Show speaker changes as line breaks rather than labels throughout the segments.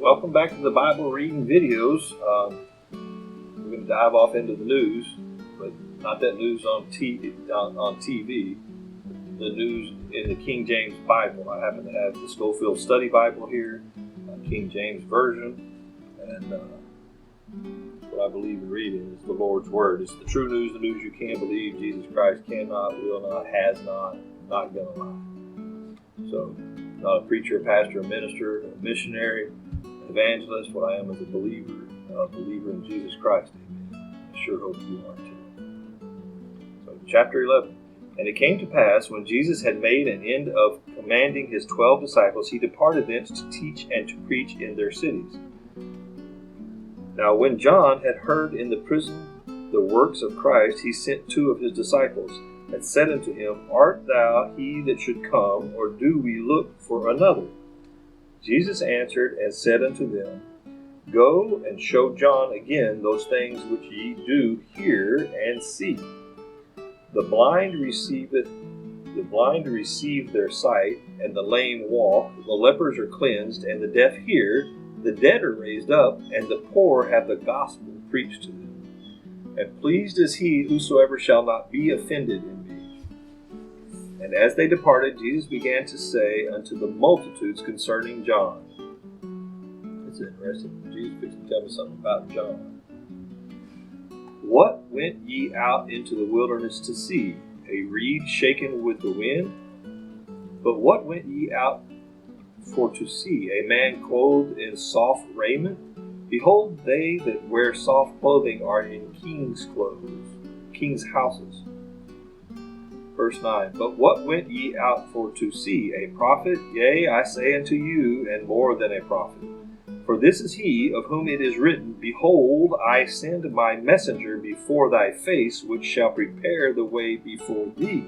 Welcome back to the Bible reading videos. We're going to dive off into the news, but not that news on TV. The news in the King James Bible. I happen to have the Scofield Study Bible here, King James Version, and what I believe in reading is the Lord's Word. It's the true news, the news you can't believe. Jesus Christ cannot, will not, has not gonna lie. So, not a preacher, a pastor, a minister, a missionary, an evangelist. What I am is a believer in Jesus Christ. Amen. I sure hope you are too. So, chapter 11. And it came to pass, when Jesus had made an end of commanding his 12 disciples, he departed thence to teach and to preach in their cities. Now when John had heard in the prison the works of Christ, he sent 2 of his disciples, and said unto him, Art thou he that should come, or do we look for another? Jesus answered and said unto them, Go and show John again those things which ye do hear and see. The blind receive their sight, and the lame walk, the lepers are cleansed, and the deaf hear, the dead are raised up, and the poor have the gospel preached to them. And pleased is he whosoever shall not be offended in me. And as they departed, Jesus began to say unto the multitudes concerning John. It's interesting. Jesus fixed to tell me something about John. What went ye out into the wilderness to see? A reed shaken with the wind? But what went ye out for to see? A man clothed in soft raiment? Behold, they that wear soft clothing are in king's clothes, king's houses. Verse 9. But what went ye out for to see? A prophet? Yea, I say unto you, and more than a prophet. For this is he of whom it is written, Behold, I send my messenger before thy face, which shall prepare the way before thee.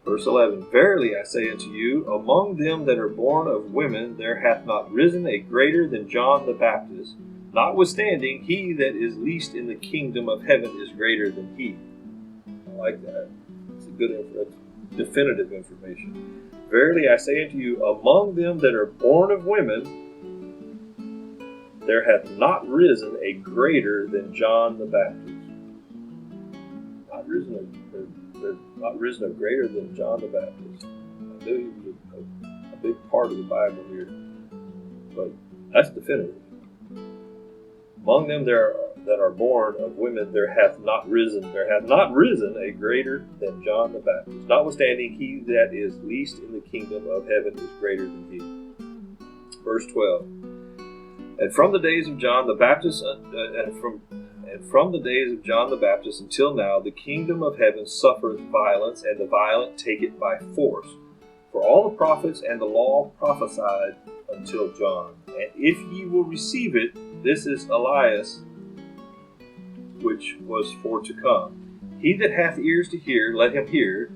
Verse 11. Verily I say unto you, among them that are born of women there hath not risen a greater than John the Baptist. Notwithstanding, he that is least in the kingdom of heaven is greater than he. I like that. It's a good, definitive information. Verily I say unto you, among them that are born of women, there hath not risen a greater than John the Baptist. There's not risen a greater than John the Baptist. I knew he was a big part of the Bible here, but that's definitive. Among them that are born of women, there hath not risen a greater than John the Baptist. Notwithstanding, he that is least in the kingdom of heaven is greater than he. Verse 12. And from the days of John the Baptist, from the days of John the Baptist until now, the kingdom of heaven suffereth violence, and the violent take it by force. For all the prophets and the law prophesied until John. And if ye will receive it, this is Elias, which was for to come. He that hath ears to hear, let him hear.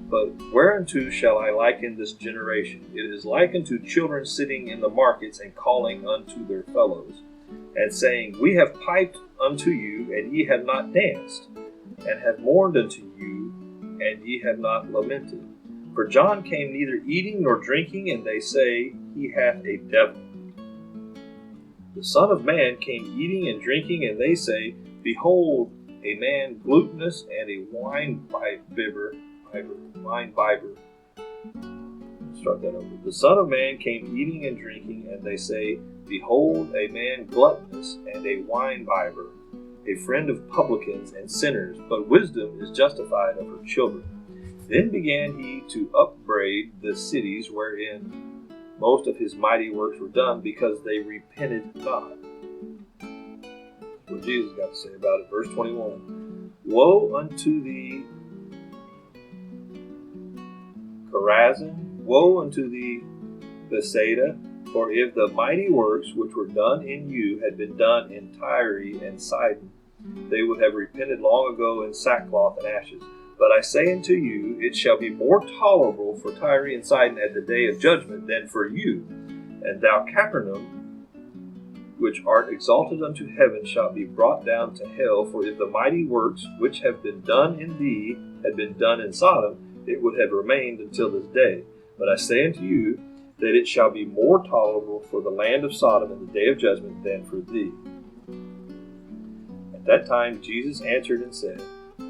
But whereunto shall I liken this generation? It is like unto children sitting in the markets and calling unto their fellows, and saying, We have piped unto you, and ye have not danced, and have mourned unto you, and ye have not lamented. For John came neither eating nor drinking, and they say, He hath a devil. The Son of Man came eating and drinking, and they say, Behold, a man glutinous and a wine bibber. Start that over. The Son of Man came eating and drinking, and they say, Behold, a man gluttonous and a wine bibber, a friend of publicans and sinners, but wisdom is justified of her children. Then began he to upbraid the cities wherein most of his mighty works were done, because they repented not. What Jesus got to say about it. Verse 21. Woe unto thee, Chorazin! Woe unto thee, Bethsaida! For if the mighty works which were done in you had been done in Tyre and Sidon, they would have repented long ago in sackcloth and ashes. But I say unto you, it shall be more tolerable for Tyre and Sidon at the day of judgment than for you. And thou, Capernaum, which art exalted unto heaven, shalt be brought down to hell. For if the mighty works which have been done in thee had been done in Sodom, it would have remained until this day. But I say unto you, that it shall be more tolerable for the land of Sodom in the day of judgment than for thee. At that time Jesus answered and said,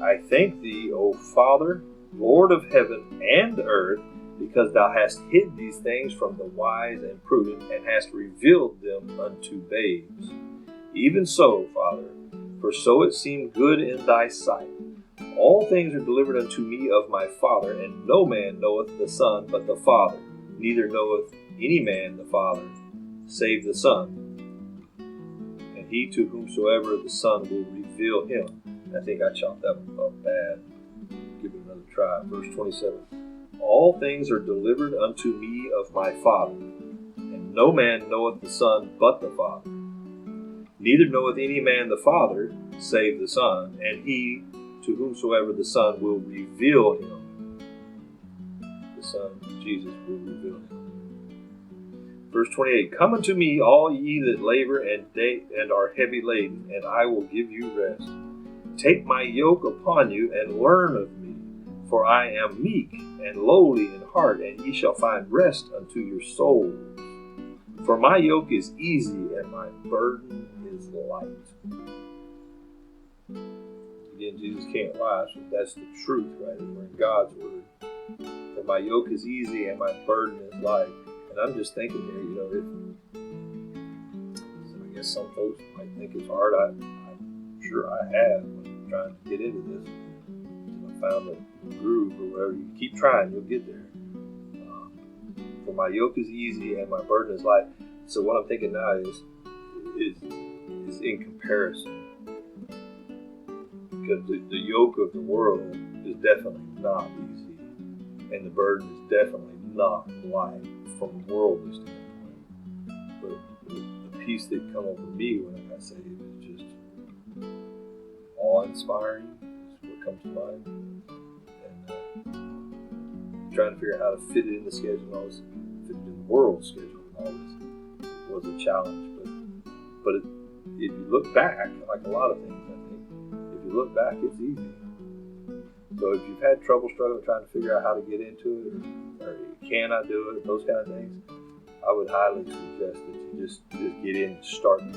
I thank thee, O Father, Lord of heaven and earth, because thou hast hid these things from the wise and prudent, and hast revealed them unto babes. Even so, Father, for so it seemed good in thy sight. All things are delivered unto me of my Father, and no man knoweth the Son but the Father, neither knoweth any man the Father, save the Son, and he to whomsoever the Son will reveal him. I think I chopped that one up bad. Give it another try. Verse 27. All things are delivered unto me of my Father, and no man knoweth the Son but the Father. Neither knoweth any man the Father, save the Son, and he to whomsoever the Son will reveal him. The Son, Jesus, will reveal him. Verse 28. Come unto me, all ye that labor and are heavy laden, and I will give you rest. Take my yoke upon you, and learn of me, for I am meek and lowly in heart, and ye shall find rest unto your souls. For my yoke is easy, and my burden is light. Again, Jesus can't lie, so that's the truth, right? We're in God's word. For my yoke is easy, and my burden is light. And I'm just thinking here, I guess some folks might think it's hard. I'm sure I have when trying to get into this. I found a groove or whatever. You keep trying, you'll get there. For my yoke is easy and my burden is light. So what I'm thinking now is in comparison. Because the yoke of the world is definitely not easy. And the burden is definitely not light from a worldly standpoint. But the peace that come over me when I got saved is just awe-inspiring. Is what comes to mind. And trying to figure out how to fit it in the schedule and all this, fit it in the world schedule and all this was a challenge. But if you look back, like a lot of things, I think, if you look back, it's easy. So if you've had trouble struggling trying to figure out how to get into it, or can I do it, those kind of things, I would highly suggest that you just get in and start and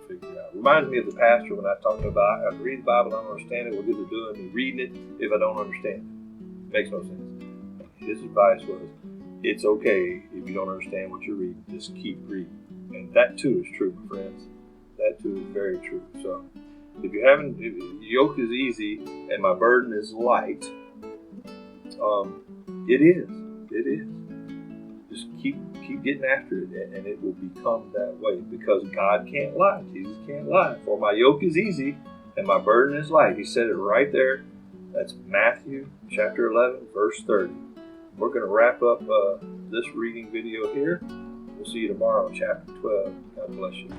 figure it out. Reminds me of the pastor when I talked about, I read the Bible, I don't understand it, what good is doing me reading it if I don't understand it? Makes no sense. His advice was, it's okay if you don't understand what you're reading, just keep reading. And that too is true, my friends. That too is very true. So if the yoke is easy and my burden is light, it is. Just keep getting after it, and it will become that way, because God can't lie. Jesus can't lie. For my yoke is easy and my burden is light. He said it right there. That's Matthew chapter 11, verse 30. We're going to wrap up this reading video here. We'll see you tomorrow in chapter 12. God bless you.